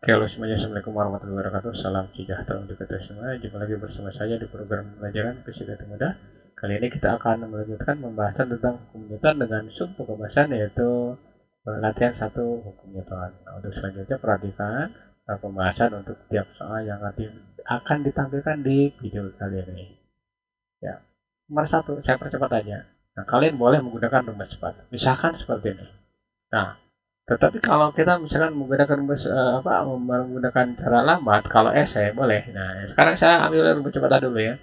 Oke, halo semuanya, assalamualaikum warahmatullahi wabarakatuh. Salam sejahtera untuk kita semua. Jumpa lagi bersama saya di program pembelajaran fisika mudah. Kali ini kita akan melanjutkan pembahasan tentang hukum Newton dengan sub pembahasan yaitu latihan satu hukum Newton. Nah, untuk selanjutnya perhatikan pembahasan untuk tiap soal yang nanti akan ditampilkan di video kali ini. Ya, nomor satu, saya percepat aja. Nah, kalian boleh menggunakan rumus cepat. Misalkan seperti ini. Nah, tetapi kalau kita misalkan menggunakan menggunakan cara lambat, kalau esai boleh. Nah, sekarang saya ambil rumus cepat dulu ya.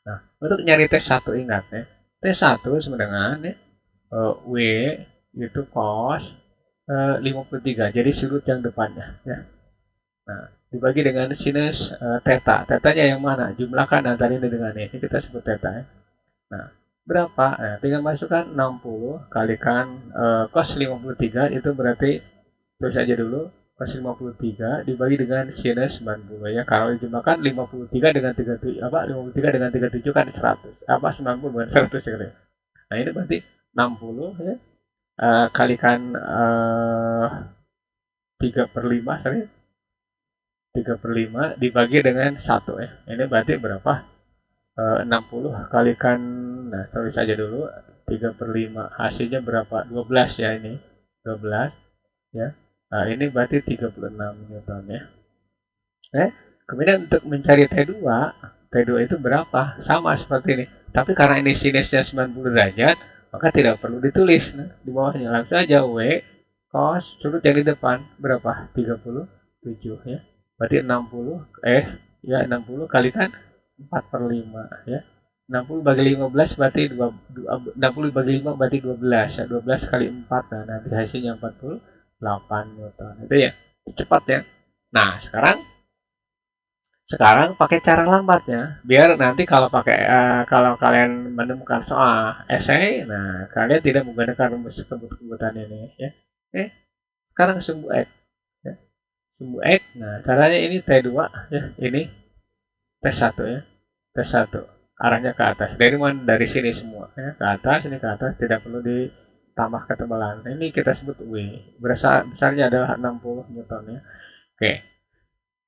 Nah, untuk nyari T1 ingat ya. T1 sama dengan ya, W itu cos 53. Jadi sudut yang depannya ya. Nah, dibagi dengan sinus theta. Tetanya yang mana? Jumlahkan antara ini dengan ini. Kita sebut theta ya. Nah, berapa? Nah, tinggal masukkan 60 kalikan cos 53 itu berarti terus aja dulu cos 53 dibagi dengan sinus 90 ya. Kalau dijumlahkan 53 dengan 37 53 dengan 37 kan 100. 90 dengan 100 ya. Nah, ini berarti 60 ya. Kalikan 3 per 5 sorry. 3 per 5 dibagi dengan 1 ya. Ini berarti berapa? 60 kalikan, nah tulis saja dulu 3 per 5 hasilnya berapa? 12 ya ini 12 ya. Nah, ini berarti 36 Newton ya. Kemudian untuk mencari T2 itu berapa? Sama seperti ini, tapi karena ini sinusnya 90 derajat maka tidak perlu ditulis. Nah, di bawahnya langsung aja W cos sudut yang di depan berapa? 37 ya. Berarti 60 kalikan 4 per 5 ya. 60 bagi 15 berarti 60 bagi 5 berarti 12 ya. 12 kali 4, nah nanti hasilnya 48 Newton. Itu ya, cepat ya. Nah, sekarang pakai cara lambatnya biar nanti kalau kalian menemukan soal esai, nah kalian tidak menggunakan rumus kebut-kebutan ini ya. Sekarang sumbu X ya. Sumbu X, nah caranya ini T2 ya, ini T1 ya. T1 arahnya ke atas. Dari mana? Dari sini semua ya, ke atas, ini ke atas, tidak perlu ditambah ketebalan. Ini kita sebut W. Besarnya adalah 60 Newton ya. Oke.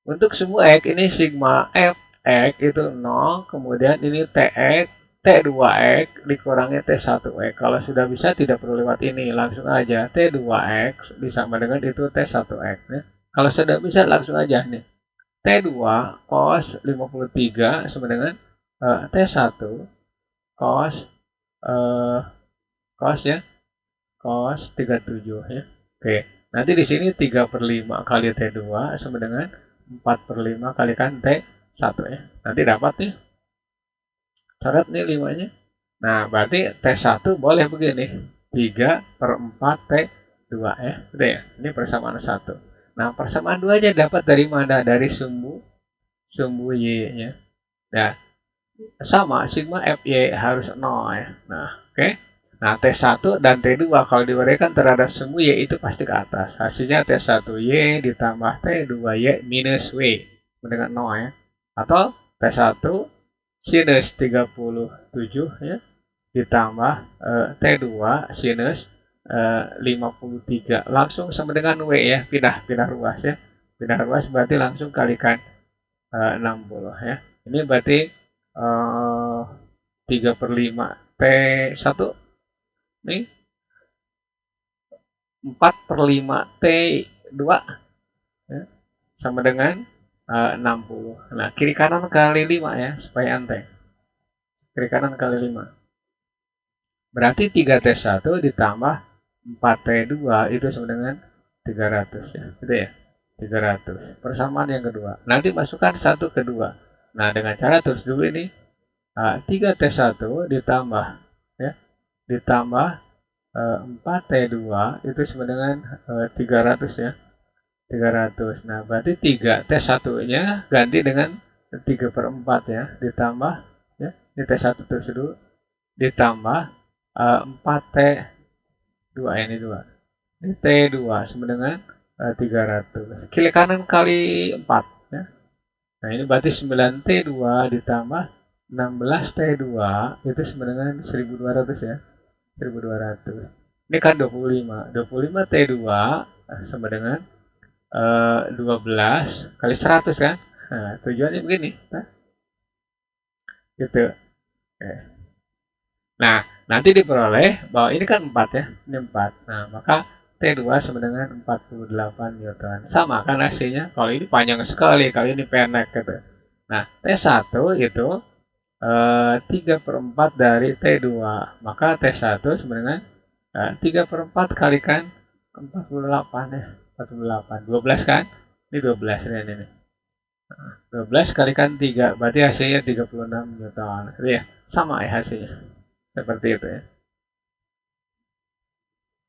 Untuk semua X ini sigma F X itu 0, kemudian ini TX T2X dikurangi T1X. Kalau sudah bisa tidak perlu lewat ini, langsung aja T2X disama dengan itu T1X ya. Kalau sudah bisa langsung aja nih. T2 cos 53 sama dengan T1 cos cos ya, cos 37 ya. Oke, nanti di sini 3 per 5 kali T2 sama dengan 4 per 5 kalikan T1 ya. Nanti dapat nih, coret nih 5-nya. Nah, berarti T1 boleh begini, 3 per 4 T2 ya. Gitu ya, ini persamaan 1. Nah, persamaan 2-nya dapat dari mana? Dari sumbu Y-nya. Nah, sama sigma FY harus 0 ya. Nah, oke. Nah, T1 dan T2 kalau diberikan terhadap sumbu Y itu pasti ke atas. Hasilnya T1Y ditambah T2Y minus W dengan 0 ya. Atau T1 sinus 37 ya ditambah T2 sinus 53 langsung sama dengan W ya. Pindah ruas ya. Pindah ruas berarti langsung kalikan 60 ya. Ini berarti 3 per 5 T1 nih 4 per 5 T2 ya, sama dengan 60. Nah, kiri kanan kali 5 ya, supaya enteng. Kiri kanan kali 5. Berarti 3T1 ditambah 4T2 itu sama dengan 300 ya. Gitu ya. 300. Persamaan yang kedua. Nanti masukkan 1 ke 2. Nah, dengan cara terus dulu ini 3T1 ditambah ya, ditambah 4T2 itu sama dengan 300 ya. 300. Nah, berarti 3 T1-nya ganti dengan 3 per 4 ya, ditambah ya, ini T1 terus dulu ditambah 4T2 ini 2. Ini T2 sama dengan 300. Kiri kanan kali 4 ya. Nah, ini berarti 9T2 ditambah 16T2 itu sama dengan 1200 ya. 1200. Ini kan 25. 25T2 sama dengan 12 kali 100 kan. Nah, tujuannya begini. Nah, gitu. Oke. Nah, nanti diperoleh bahwa ini kan 4 ya. Ini 4. Nah, maka T2 sama dengan 48 Newton. Sama kan hasilnya. Kalau ini panjang sekali, kalau ini pendek gitu. Nah, T1 itu 3 per 4 dari T2. Maka T1 sama dengan 3 per 4 kalikan 48 ya. 48. 12 kan? Ini 12 ini. 12 kalikan 3. Berarti hasilnya 36 Newton. Ya, sama ya hasilnya. Seperti itu ya.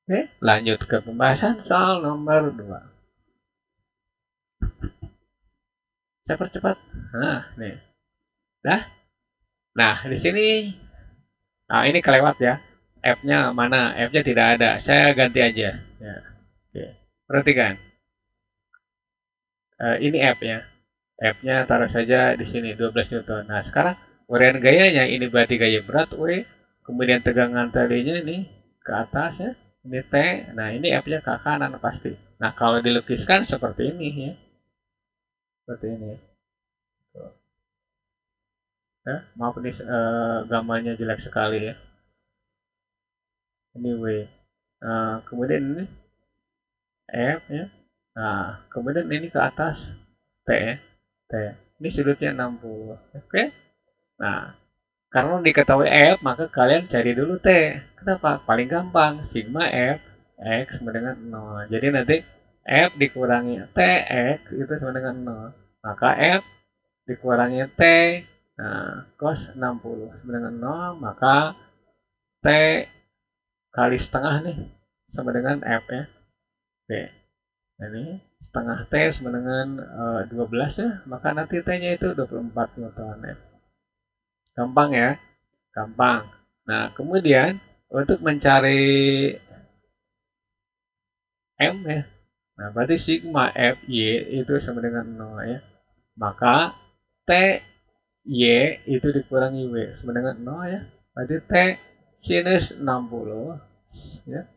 Oke, lanjut ke pembahasan soal nomor 2. Saya percepat. Nah, nih. Dah. Nah, di sini ini kelewat ya. F-nya mana? F-nya tidak ada. Saya ganti aja. Ya. Oke. Perhatikan. Ini F-nya. F-nya taruh saja di sini 12 Newton. Nah, sekarang urian gayanya ini berarti gaya berat W. Kemudian tegangan talinya ini ke atas ya. Ini T. Nah, ini F-nya ke kanan pasti. Nah, kalau dilukiskan seperti ini ya. Seperti ini. Ya, maaf nih gambarnya jelek sekali ya. Ini W. Kemudian ini F ya. Nah, kemudian ini ke atas T ya. T. Ini sudutnya 60. Oke. Nah, karena diketahui F, maka kalian cari dulu T. Kenapa? Paling gampang. Sigma F X sama dengan 0. Jadi nanti F dikurangi T X itu sama dengan 0. Maka F dikurangi T, nah, cos 60 sama dengan 0. Maka T kali setengah nih sama dengan F ya. Oke. Nah, ini setengah T sama dengan 12 ya. Maka nanti T-nya itu 24 Newton ya. Gampang ya. Gampang. Nah, kemudian untuk mencari M ya. Nah, berarti sigma Fy itu sama dengan 0 ya. Maka T Y itu dikurangi W sama dengan 0 ya. Berarti T sinus 60 ya.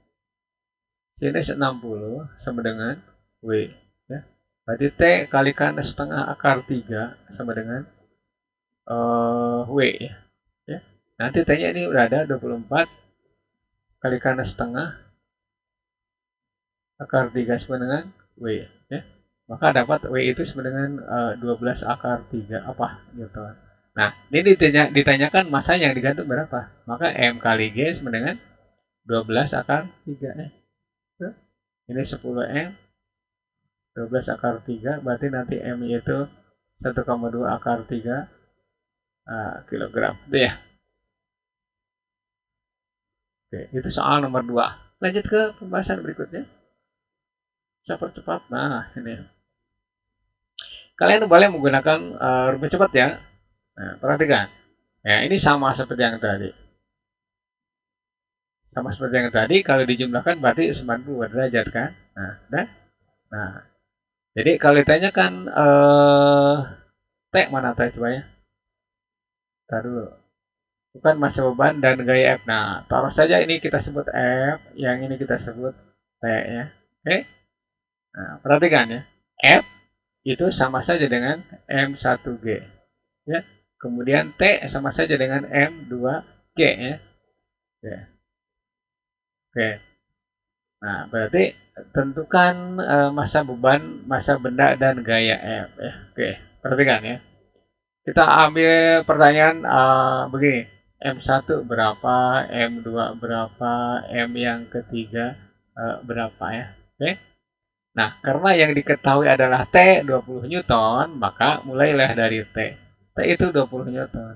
Sinus 60 sama dengan W ya. Berarti T kalikan setengah akar 3 sama dengan W ya. Ya. Nanti T-nya ini udah ada 24 kalikan setengah akar 3 sama dengan W ya. Maka dapat W itu sama dengan 12 akar 3 apa Newton. Nah, ini ditanyakan masanya yang digantung berapa. Maka M kali G sama dengan 12 akar 3 ya. Ini 10 M 12 akar 3 berarti nanti M itu 1,2 akar 3 kilogram. Itu ya. Oke, itu soal nomor 2. Lanjut ke pembahasan berikutnya. Saya percepat. Nah, ini. Kalian boleh menggunakan rumus cepat ya. Nah, perhatikan. Ya, ini sama seperti yang tadi. Sama seperti yang tadi, kalau dijumlahkan berarti 90 derajat kan? Nah, dan nah. Jadi kalau ditanyakan T mana T coba ya? Taruh dulu. Bukan massa beban dan gaya F. Nah, taruh saja ini kita sebut F, yang ini kita sebut T ya. Oke? Nah, perhatikan ya. F itu sama saja dengan M1G. Ya. Kemudian T sama saja dengan M2G ya. Oke. Oke. Nah, berarti tentukan massa beban, massa benda dan gaya F ya. Oke, perhatikan ya. Kita ambil pertanyaan begini. M1 berapa, M2 berapa, M yang ketiga berapa ya. Oke. Nah, karena yang diketahui adalah T 20 Newton, maka mulailah dari T. T itu 20 Newton.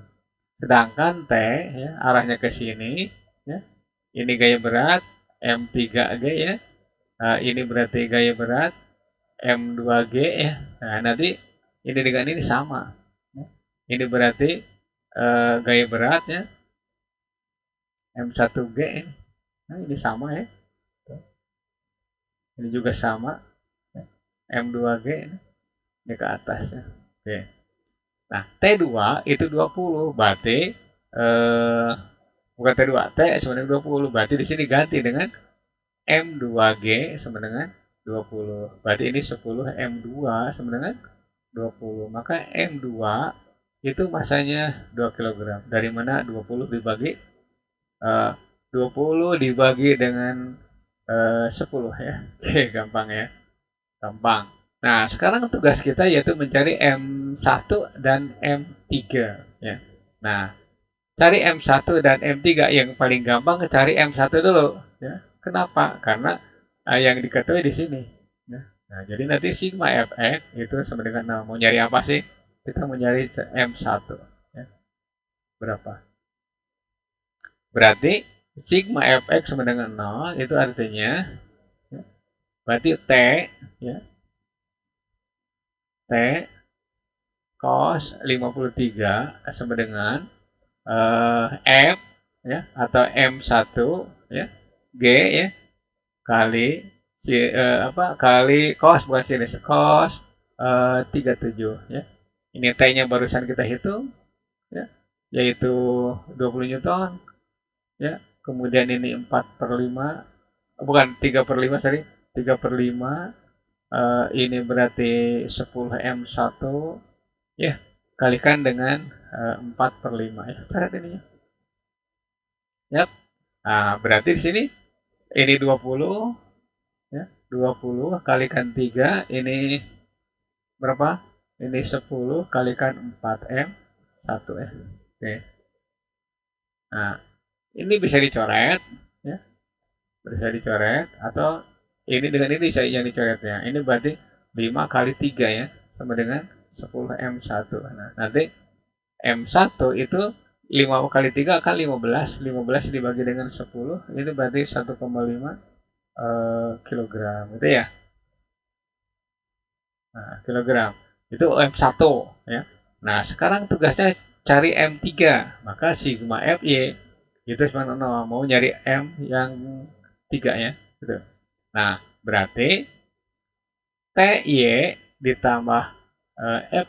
Sedangkan T ya, arahnya ke sini ya. Ini gaya berat M3G ya. Nah, ini berarti gaya berat M2G ya. Nah, nanti ini dengan ini sama. Ini berarti gaya beratnya M1G. Nah, ini sama ya. Ini juga sama. M2G ini ke atas ya. Oke. Nah, T2 itu 20, berarti bukan T2, T sama dengan 20, berarti di sini ganti dengan M2G sama dengan 20. Berarti ini 10 M2 sama dengan 20. Maka M2 itu masanya 2 kg. Dari mana 20 dibagi 20 dibagi dengan 10 ya. Oke, gampang ya. Gampang. Nah, sekarang tugas kita yaitu mencari M1 dan M3 ya. Nah, cari M1 dan M3 yang paling gampang cari M1 dulu ya. Kenapa? Karena yang diketahui di sini. Ya. Nah, jadi nanti sigma fx itu sama dengan mau nyari apa sih? Kita mau nyari M1 ya. Berapa? Berarti sigma fx sama dengan 0 itu artinya ya, berarti T ya, T cos 53 sama dengan F ya atau M1 ya G ya kali kali cos bukan sinus cos 37 ya. Ini T-nya barusan kita hitung ya yaitu 20 Newton ya. Kemudian ini 4/5 bukan 3/5 sorry 3/5 ini berarti 10 M1 ya kalikan dengan 4/5 ya. Catat ini ya. Yap. Nah, berarti di sini ini 20 ya. 20 kalikan 3 ini berapa? Ini 10 kalikan 4M1 ya. Oke. Nah, ini bisa dicoret ya. Bisa dicoret atau ini dengan ini bisa yang dicoretnya. Ini berarti 5 kali 3 ya sama dengan 10M1. Nah, nanti M1 itu 5 kali 3 akan 15. 15 dibagi dengan 10 itu berarti 1,5 kilogram gitu ya. Nah, kilogram. Itu M1 ya. Nah, sekarang tugasnya cari M3. Maka sigma Fy itu sama 0. Mau nyari M yang 3 ya. Gitu. Nah, berarti Ty ditambah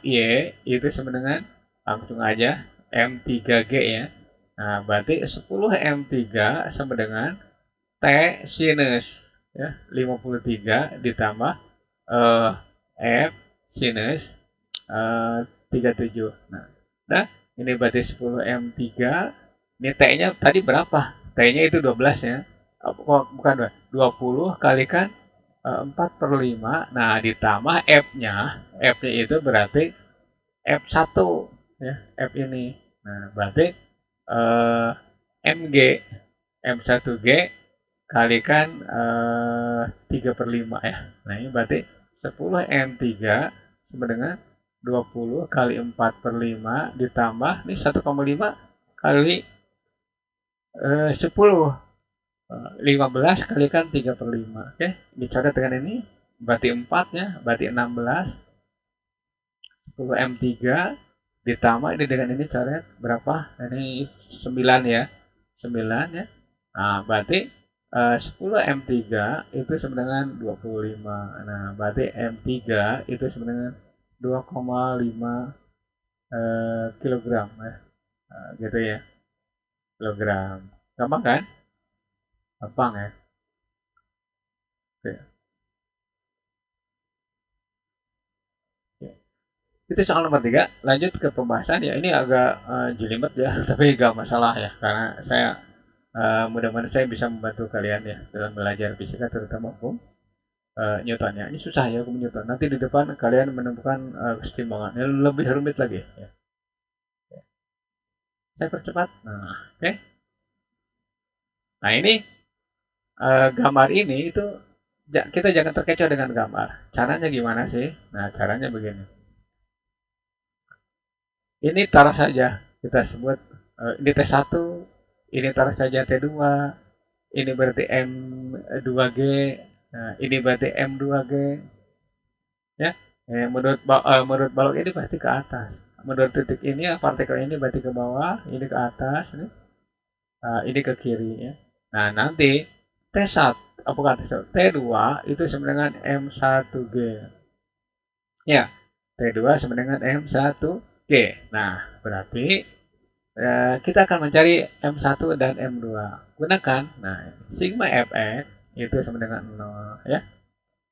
Fy itu sama dengan langsung aja M3G ya. Nah, berarti 10 M3 sama dengan T sinus ya, 53 ditambah F sinus 37. Nah, ini berarti 10 M3. Ini T-nya tadi berapa? T-nya itu 12 ya. Bukan 20 kalikan 4/5. Nah, ditambah F-nya. F-nya itu berarti F1 ya, F ini. Nah, berarti MG M1G kalikan 3/5 ya. Nah, ini berarti 10 M3 sama dengan 20 kali 4/5 ditambah ini 1,5 kali 10 15 kalikan 3/5. Oke, dicoret dengan ini berarti 4 ya, berarti 16. 10 M3 ditambah ini dengan ini coret berapa? Ini 9 ya. 9 ya. Nah, berarti 10 M3 itu sama dengan 25. Nah, berarti M3 itu sama dengan 2,5 kilogram ya. Gitu ya. Kilogram. Gampang kan? Gampang ya. Oke. Itu soal nomor 3. Lanjut ke pembahasan ya. Ini agak jelimet ya, tapi gak masalah ya. Karena saya mudah-mudahan saya bisa membantu kalian ya dalam belajar fisika terutama hukum Newton ya. Ini susah ya hukum Newton. Nanti di depan kalian menemukan kesetimbangan yang lebih rumit lagi ya. Saya percepat. Nah, oke. Nah, ini gambar ini itu kita jangan terkecoh dengan gambar. Caranya gimana sih? Nah, caranya begini. Ini taruh saja kita sebut ini T1, ini taruh saja T2, ini berarti M2G, nah, ini berarti M2G ya. Menurut balok ini berarti ke atas. Menurut titik ini partikel ini berarti ke bawah, ini ke atas, ini ke kiri ya. Nah, nanti T1 bukan T1, T2 itu sama dengan M1G. Ya, T2 sama dengan M1G. Nah, berarti kita akan mencari M1 dan M2. Gunakan, nah, sigma Fx itu sama dengan 0 ya.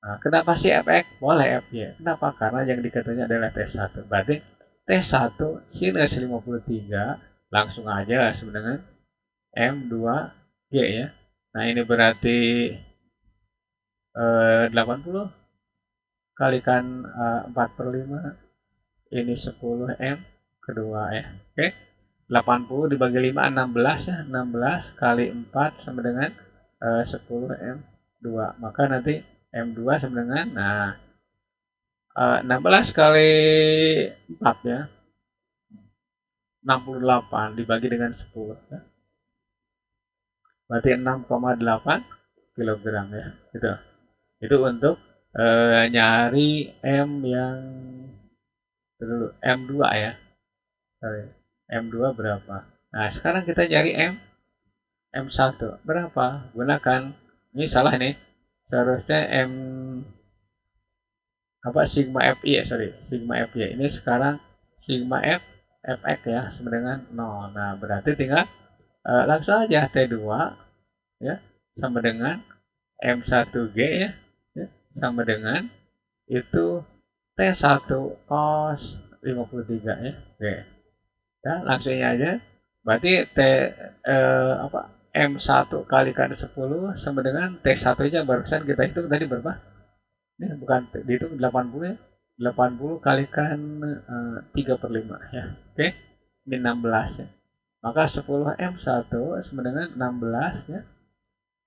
Nah, kenapa sih fx? Boleh fy. Kenapa? Karena yang diketanya adalah T1. Berarti T1 sinus 53 langsung aja sebenarnya M2G ya. Nah, ini berarti 80 kalikan 4/5. Ini 10 M kedua ya. Oke. 80 dibagi 5 16 ya. 16 kali 4 sama dengan 10 M2. Maka nanti M2 sama dengan 16 kali 4 ya. 68 dibagi dengan 10 ya. Berarti 6,8 kilogram ya. Gitu. Itu untuk nyari M yang dulu M2 ya. Sorry. M2 berapa? Nah, sekarang kita cari M1 berapa? Gunakan ini salah nih. Seharusnya sigma FI ya, sorry. Sigma FY. Ini sekarang sigma Fx ya sama dengan 0. Nah, berarti tinggal langsung aja T2 ya sama dengan M1G ya sama dengan itu T1 cos 53 ya. Oke. Ya, langsungnya aja. Berarti M1 kalikan 10 sama dengan T1 nya barusan kita hitung tadi berapa? Ini bukan dihitung 80 ya. 80 kalikan 3/5 ya. Oke. Ini 16 ya. Maka 10 M1 sama dengan 16 ya.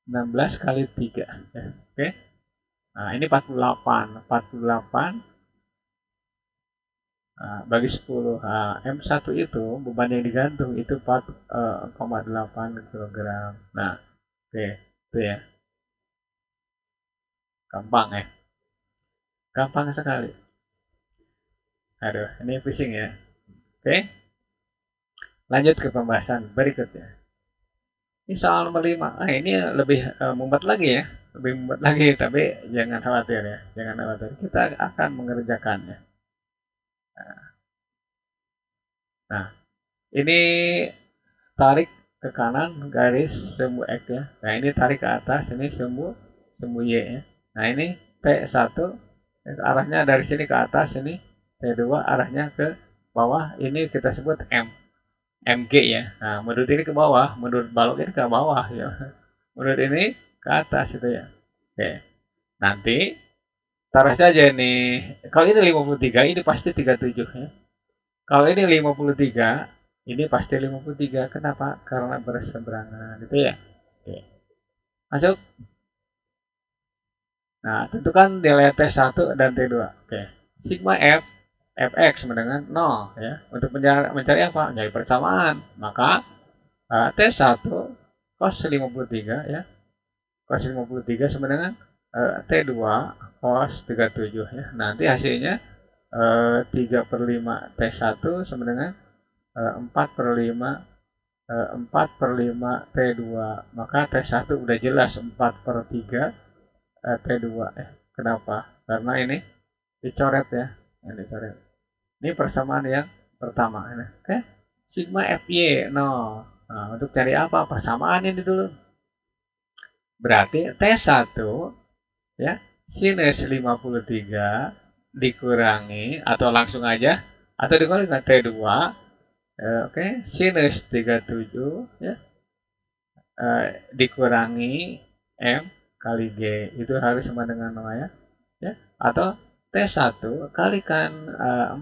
16 kali 3 ya. Oke. Nah, ini 48. 48 bagi 10. M1 itu beban yang digantung itu 4,8 kg. Nah, oke, itu ya. Gampang ya. Gampang sekali. Aduh, ini pusing ya. Oke. Lanjut ke pembahasan berikutnya. Ini soal nomor 5. Ini lebih mumet lagi ya. Lebih mumet lagi, tapi jangan khawatir ya. Jangan khawatir. Kita akan mengerjakannya. Nah, ini tarik ke kanan garis semu X ya. Nah, ini tarik ke atas, ini semu Y ya. Nah, ini T1 arahnya dari sini ke atas, ini T2 arahnya ke bawah, ini kita sebut MG ya. Nah, menurut ini ke bawah, menurut balok ini ke bawah ya. Menurut ini ke atas itu ya. Oke. Nanti taruh saja ini. Kalau ini 53, ini pasti 37 ya. Kalau ini 53, ini pasti 53. Kenapa? Karena berseberangan. Gitu ya. Oke. Masuk. Nah, tentukan nilai T1 dan T2. Oke. Sigma F Fx sama dengan 0 ya. Untuk mencari apa? Mencari persamaan. Maka T1 cos 53 ya. Cos 53 sama dengan T2 cos 37 ya. Nanti hasilnya 3/5 T1 sama dengan 4/5 T2. Maka T1 udah jelas 4/3 T2. Kenapa? Karena ini dicoret ya. Ini dicoret. Ini persamaan yang pertama. Oke. Sigma Fy 0. Nah, untuk cari apa? Persamaan ini dulu. Berarti T1 ya sinus 53 dikurangi atau langsung aja atau dikurangi dengan T2 oke sinus 37 ya dikurangi M kali G itu harus sama dengan 0 ya atau T1 kalikan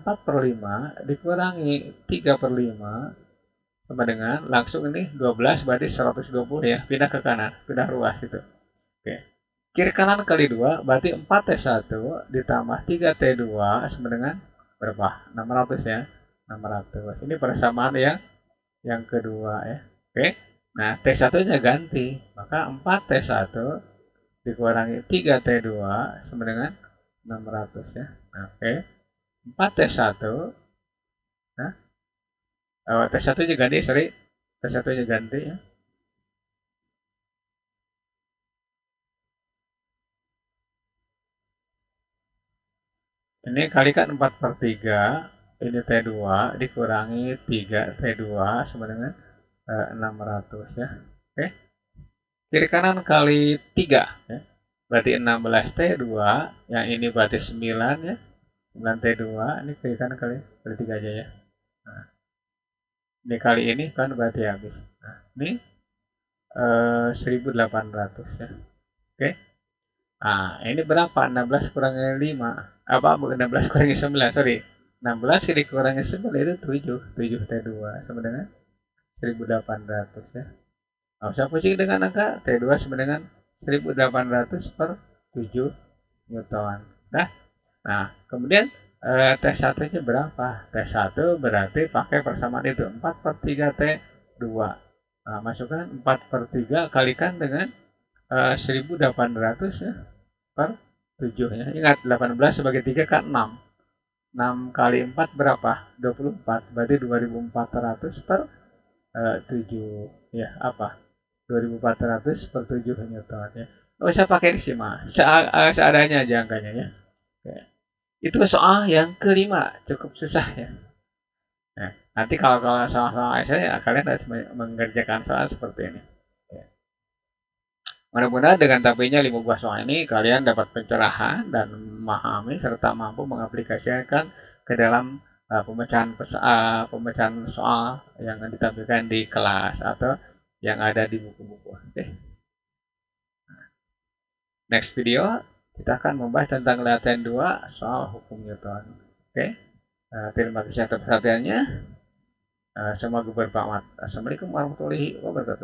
4/5 dikurangi 3/5 sama dengan langsung ini 12 berarti 120 ya pindah ke kanan pindah ruas itu oke kiri kanan kali 2 berarti 4T1 ditambah 3T2 sama dengan berapa? 600 ya. 600. Ini persamaan yang kedua ya. Oke. Nah, T1-nya ganti. Maka 4T1 dikurangi 3T2 sama dengan 600 ya. Nah, oke. 4T1 nah, T1-nya ganti, sorry. T1-nya ganti ya. Ini kalikan 4/3, ini T2 dikurangi 3 T2 sama dengan 600 ya. Oke. Kiri kanan kali 3 ya. berarti 16T2, yang ini berarti 9 ya. 9T2, ini kiri kanan kali 3 aja ya. Nah, ini kali ini kan berarti habis. Nah, ini 1800 ya. Oke. Nah, ini berapa? 16 kurangi 5. Apa? 16 kurangi 9, sorry. 16 dikurangi 9 itu 7. 7T2 sama dengan 1800 ya. Nggak usah pusing dengan angka. T2 sama dengan 1800 per 7 Newton. Nah, kemudian T1 nya berapa? T1 berarti pakai persamaan itu 4 per 3 T2. Nah, masukkan 4 per 3 kalikan dengan 1800 ya, per 7 ya. Ingat 18 sebagai 3 kan 6. 6 kali 4 berapa? 24. Berarti 2400 per 7 ya, apa? 2400 per 7 Newton ya. Nggak usah pakai desimal, seadanya aja angkanya ya. Oke. Itu soal yang kelima, cukup susah ya. Nah, nanti kalau soal-soal saya kalian harus mengerjakan soal seperti ini. Ya. Mudah-mudahan dengan tampilnya 5 buah soal ini kalian dapat pencerahan dan memahami serta mampu mengaplikasikan ke dalam pemecahan soal yang ditampilkan di kelas atau yang ada di buku-buku. Oke. Next video kita akan membahas tentang latihan 2 soal hukum Newton. Oke. Terima kasih atas perhatiannya. Semoga bermanfaat. Assalamualaikum warahmatullahi wabarakatuh.